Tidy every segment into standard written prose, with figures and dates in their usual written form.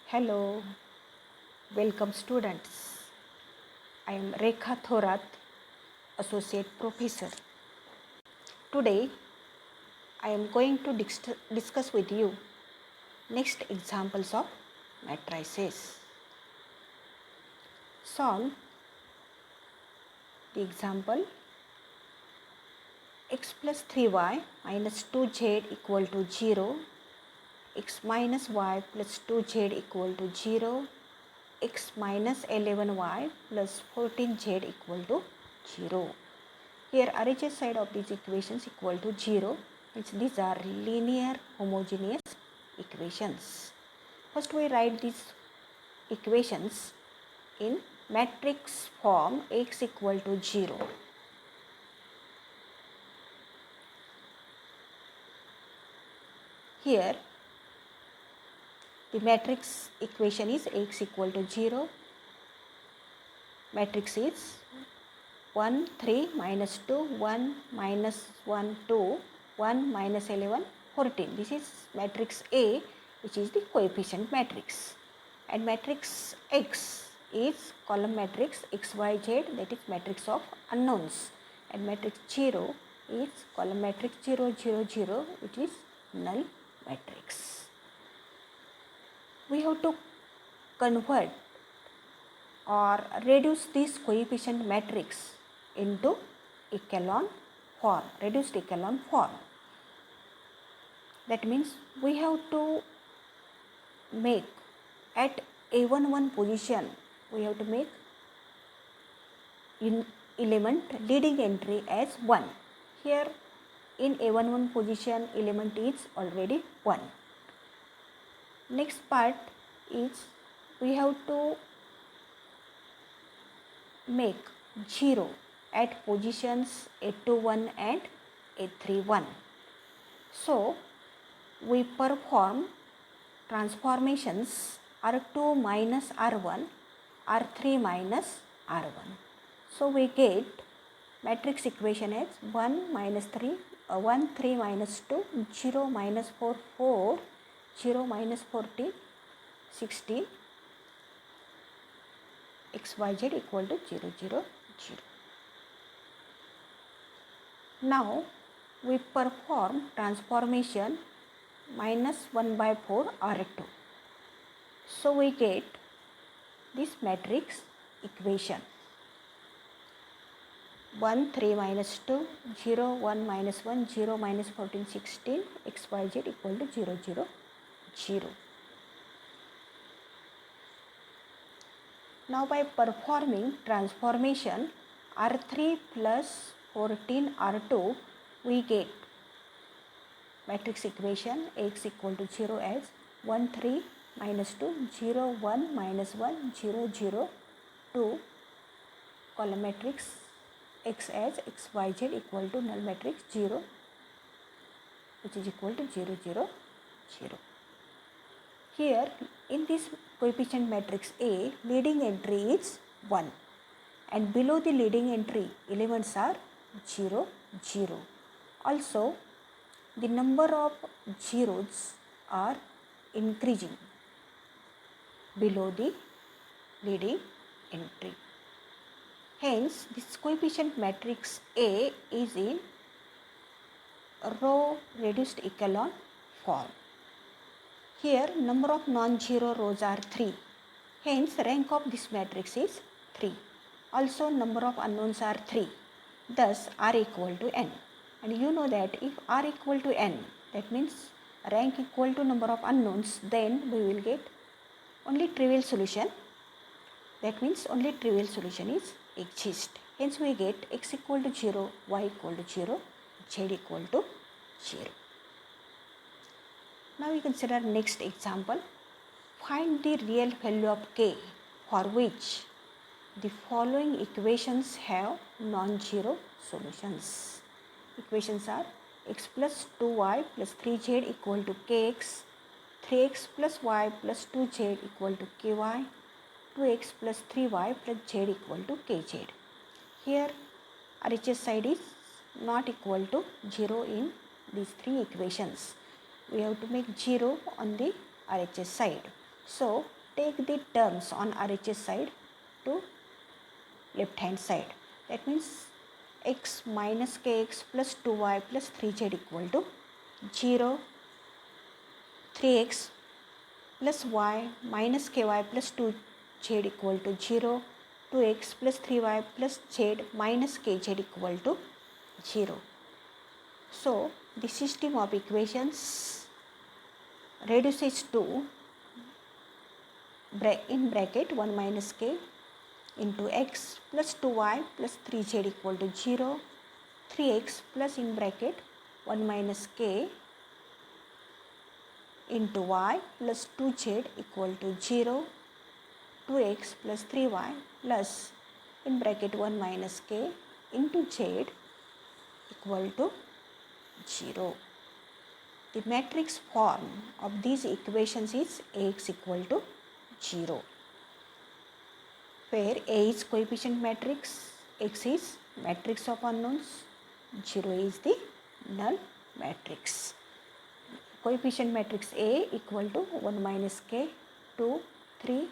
Hello, welcome students. I am Rekha Thorat, Associate Professor. Today I am going to discuss with you next examples of matrices. Solve the example x plus 3y minus 2z equal to 0, x minus y plus 2z equal to 0, x minus 11y plus 14z equal to 0. Here RHS side of these equations equal to 0, which these are linear homogeneous equations. First we write these equations in matrix form x equal to 0. Here the matrix equation is x equal to 0. Matrix is 1, 3, minus 2, 1, minus 1, 2, 1, minus 11, 14. This is matrix A, which is the coefficient matrix. And matrix X is column matrix x, y, z, that is matrix of unknowns. And matrix 0 is column matrix 0, 0, 0, which is null matrix. We have to convert or reduce this coefficient matrix into echelon form, reduced echelon form. That means we have to make at A11 position, we have to make element leading entry as 1. Here in A11 position element is already 1. Next part is we have to make 0 at positions A21 and A31. So we perform transformations R2 minus R1, R3 minus R1. So we get matrix equation as 1 minus 3, 1, 3 minus 2, 0 minus 4, 4, 0 minus 14, 16, x, y, z equal to 0, 0, 0. Now we perform transformation minus 1 by 4 R2. So we get this matrix equation 1, 3 minus 2, 0, 1 minus 1, 0 minus 14, 16, x, y, z equal to 0, 0, 0. Now by performing transformation R3 plus 14 R2, we get matrix equation x equal to 0 as 1, 3 minus 2, 0, 1 minus 1, 0, 0, 2, column matrix x as x, y, z equal to null matrix 0, which is equal to 0, 0, 0. Here in this coefficient matrix A, leading entry is 1 and below the leading entry elements are 0, 0. Also the number of zeros are increasing below the leading entry. Hence this coefficient matrix A is in row reduced echelon form. Here number of non-zero rows are 3. Hence rank of this matrix is 3. Also number of unknowns are 3. Thus R equal to n. And you know that if R equal to n, that means rank equal to number of unknowns, then we will get only trivial solution. That means only trivial solution is exist. Hence we get x equal to 0, y equal to 0, z equal to 0. Now we consider next example. Find the real value of k for which the following equations have non-zero solutions. Equations are x plus 2y plus 3z equal to kx, 3x plus y plus 2z equal to ky, 2x plus 3y plus z equal to kz. Here RHS side is not equal to 0 in these three equations. We have to make 0 on the RHS side. So take the terms on RHS side to left hand side. That means x minus kx plus 2y plus 3z equal to 0, 3x plus y minus ky plus 2z equal to 0, 2x plus 3y plus z minus kz equal to 0. So, the system of equations reduces to in bracket 1 minus k into x plus 2y plus 3z equal to 0, 3x plus in bracket 1 minus k into y plus 2z equal to 0, 2x plus 3y plus in bracket 1 minus k into z equal to 0. The matrix form of these equations is Ax equal to 0, where A is coefficient matrix, X is matrix of unknowns, 0 is the null matrix. Coefficient matrix A equal to 1 minus k, 2, 3,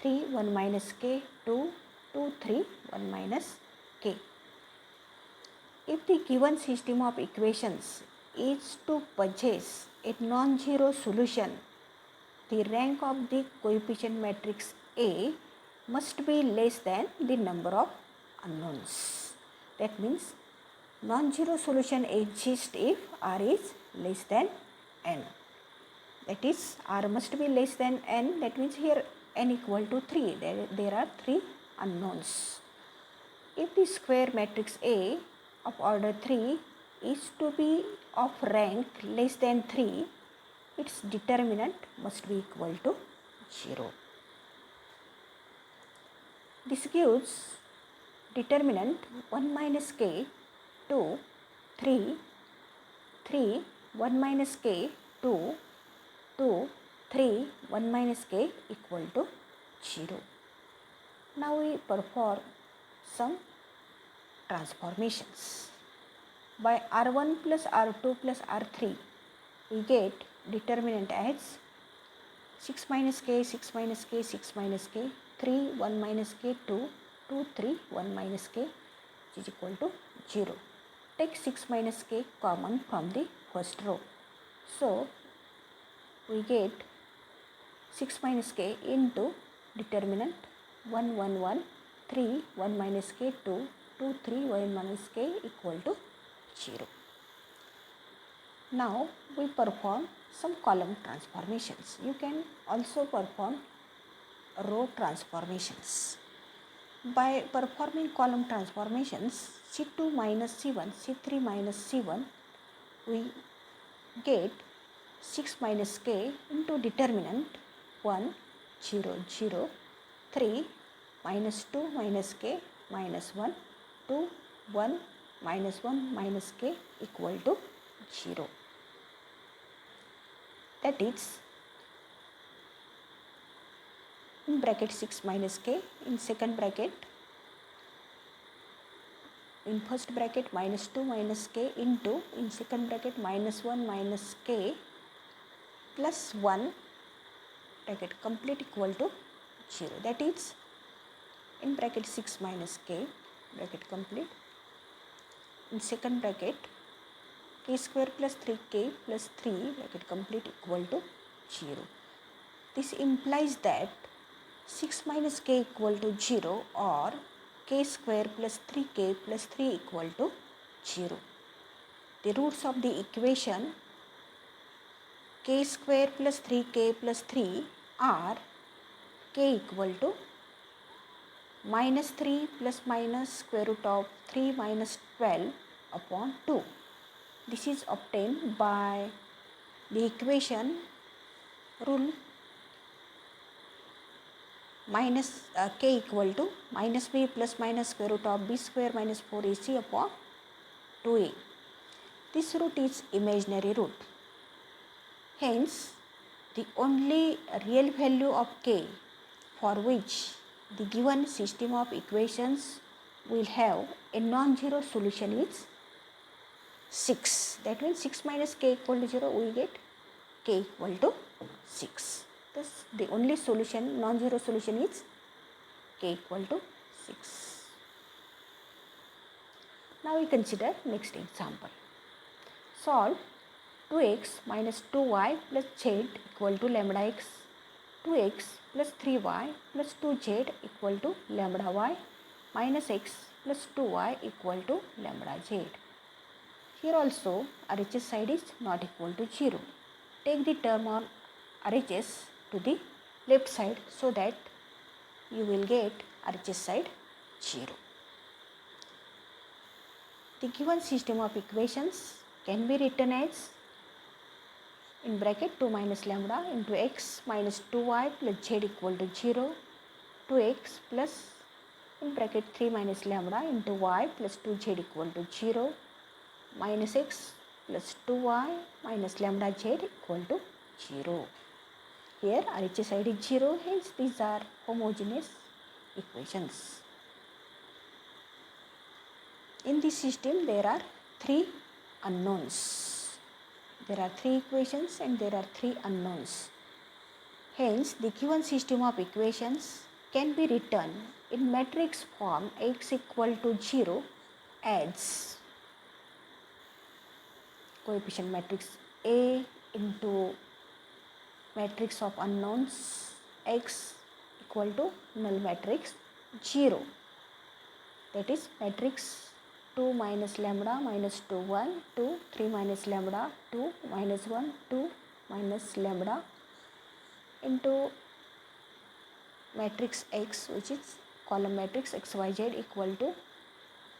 3, 1 minus k, 2, 2, 3, 1 minus k. If the given system of equations is to possess a non-zero solution, the rank of the coefficient matrix A must be less than the number of unknowns. That means non-zero solution exists if R is less than n. That is, R must be less than n. That means here n equal to 3. There are 3 unknowns. If the square matrix A of order 3 is to be of rank less than 3, its determinant must be equal to 0. This gives determinant 1 minus k, 2, 3, 3, 1 minus k, 2, 2, 3, 1 minus k equal to 0. Now we perform some transformations. By R1 plus R2 plus R3, we get determinant as 6 minus k, 6 minus k, 6 minus k, 3, 1 minus k, 2, 2, 3, 1 minus k is equal to 0. Take 6 minus k common from the first row. So, we get 6 minus k into determinant 1, 1, 1, 3, 1 minus k, 2, 2, 3, 1 minus k equal to 0. Now, we perform some column transformations. You can also perform row transformations. By performing column transformations, C2 minus C1, C3 minus C1, we get 6 minus k into determinant 1, 0, 0, 3, minus 2 minus k, minus 1, 2, 1, minus 1 minus k equal to 0. That is, in bracket 6 minus k, in second bracket, in first bracket minus 2 minus k into, in second bracket minus 1 minus k plus 1 bracket complete equal to 0. That is, in bracket 6 minus k bracket complete, in second bracket k square plus 3k plus 3 bracket complete equal to 0. This implies that 6 minus k equal to 0 or k square plus 3k plus 3 equal to 0. The roots of the equation k square plus 3k plus 3 are k equal to minus 3 plus minus square root of 3 minus 12 upon 2. This is obtained by the equation rule minus k equal to minus b plus minus square root of b square minus 4ac upon 2a. This root is imaginary root. Hence, the only real value of k for which the given system of equations will have a non-zero solution is 6. That means 6 minus k equal to 0, we get k equal to 6. Thus the only solution, non-zero solution is k equal to 6. Now we consider next example. Solve 2x minus 2y plus z equal to lambda x, 2x plus 3y plus 2z equal to lambda y minus x plus 2y equal to lambda z. Here also RHS side is not equal to 0. Take the term on RHS to the left side so that you will get RHS side 0. The given system of equations can be written as in bracket 2 minus lambda into x minus 2y plus z equal to 0, 2x plus in bracket 3 minus lambda into y plus 2z equal to 0, minus x plus 2y minus lambda z equal to 0. Here RHS side is 0, hence these are homogeneous equations. In this system there are 3 unknowns. There are 3 equations and there are 3 unknowns. Hence the given system of equations can be written in matrix form x equal to 0 as coefficient matrix A into matrix of unknowns x equal to null matrix 0. That is matrix 2 minus lambda minus 2 1 2 3 minus lambda 2 minus 1 2 minus lambda into matrix x, which is column matrix xyz equal to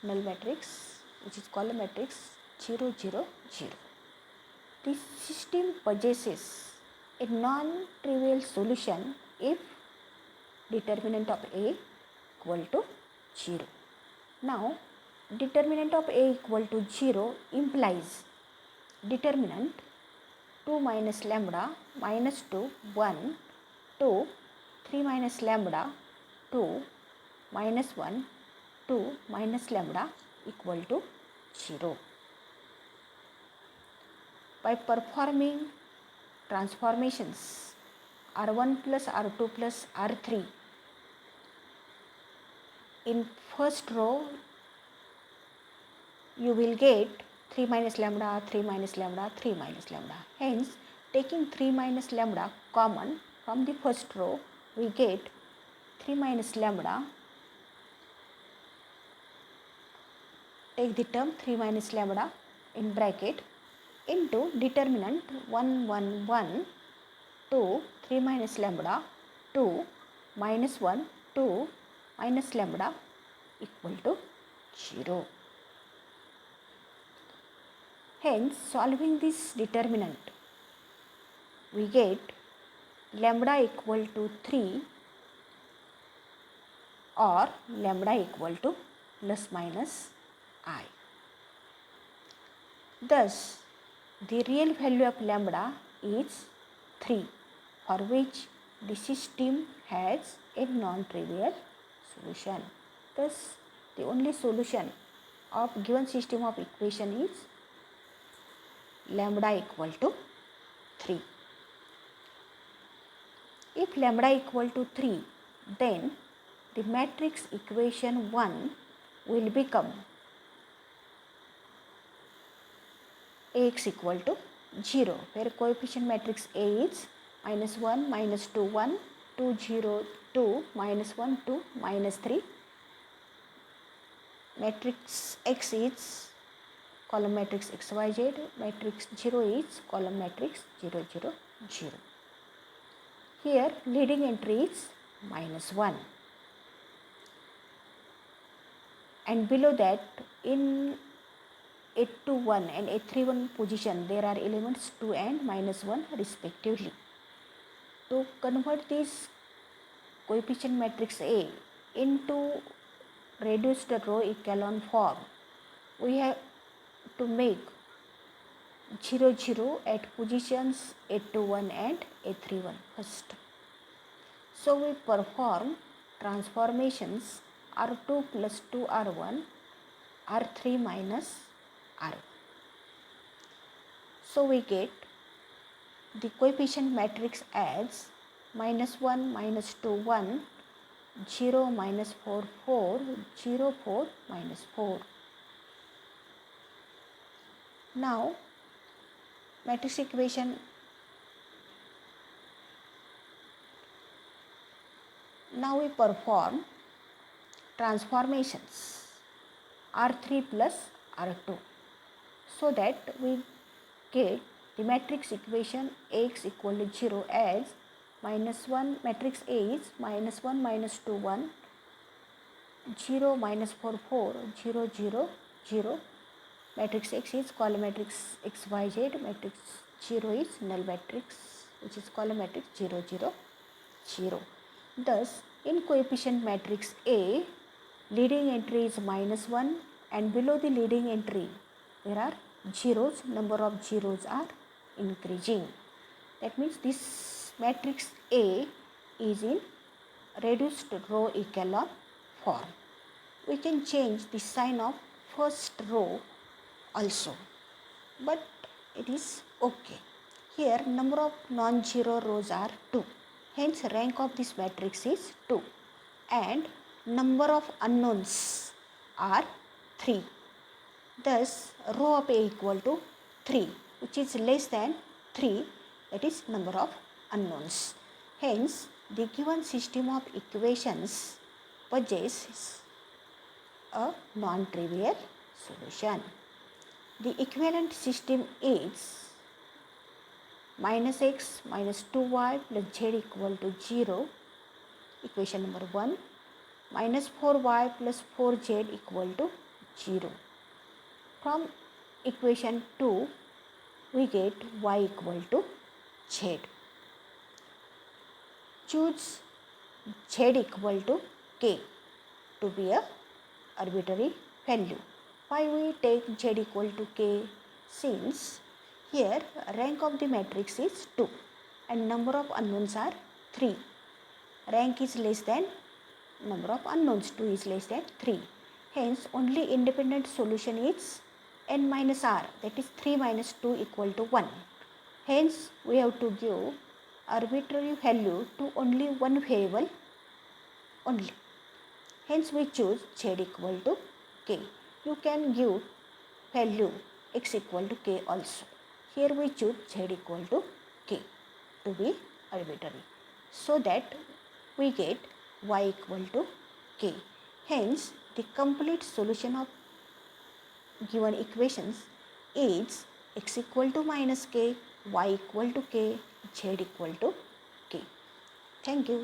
null matrix, which is column matrix 0 0 0. This system possesses a non-trivial solution if determinant of A equal to 0. Now determinant of A equal to 0 implies determinant 2 minus lambda minus 2 1 2 3 minus lambda 2 minus 1 2 minus lambda equal to 0. By performing transformations R1 plus R2 plus R3 in first row you will get 3 minus lambda, 3 minus lambda, 3 minus lambda. Hence, taking 3 minus lambda common from the first row, we get 3 minus lambda. Take the term 3 minus lambda in bracket into determinant 1 1 1 2 3 minus lambda 2 minus 1 2 minus lambda equal to 0. Hence, solving this determinant, we get lambda equal to 3 or lambda equal to plus minus I. Thus, the real value of lambda is 3, for which the system has a non-trivial solution. Thus, the only solution of given system of equation is lambda equal to 3. If lambda equal to 3, then the matrix equation 1 will become Ax equal to 0, where coefficient matrix A is minus 1, minus 2, 1, 2, 0, 2, minus 1, 2, minus 3. Matrix X is column matrix xyz, matrix 0 is column matrix 0 0 0. Here leading entry is minus 1, and below that in 821 and 831 position there are elements 2 and minus 1 respectively. To convert this coefficient matrix A into reduced row echelon form, we have to make 0 0 at positions 821 and 831 first. So we perform transformations R2 plus 2 R1, R3 minus R1. So we get the coefficient matrix as -1 -2 1, 0 -4 4, 0 4 -4. Now matrix equation, now we perform transformations R3 plus R2, so that we get the matrix equation Ax equal to 0 as -1, matrix A is -1 -2 1, 0 -4 4, 0 0 0. Matrix X is column matrix XYZ, matrix 0 is null matrix which is column matrix 0 0 0. Thus in coefficient matrix A, leading entry is -1 and below the leading entry there are zeros, number of zeros are increasing. That means this matrix A is in reduced row echelon form. We can change the sign of first row also, but it is okay. Here number of non-zero rows are 2. Hence rank of this matrix is 2 and number of unknowns are 3. Thus row of A equal to 3, which is less than 3, that is number of unknowns. Hence the given system of equations possesses a non-trivial solution. The equivalent system is -x -2y plus z equal to 0, equation number 1, -4y plus 4z equal to 0. From equation 2, we get y equal to z. Choose z equal to k to be a arbitrary value. Why we take z equal to k? Since here rank of the matrix is 2 and number of unknowns are 3. Rank is less than number of unknowns, 2 is less than 3. Hence only independent solution is n minus r, that is 3 minus 2 equal to 1. Hence we have to give arbitrary value to only one variable only. Hence we choose z equal to k. You can give value x equal to k also. Here we choose z equal to k to be arbitrary, so that we get y equal to k. Hence the complete solution of given equations is x equal to minus k, y equal to k, z equal to k. Thank you.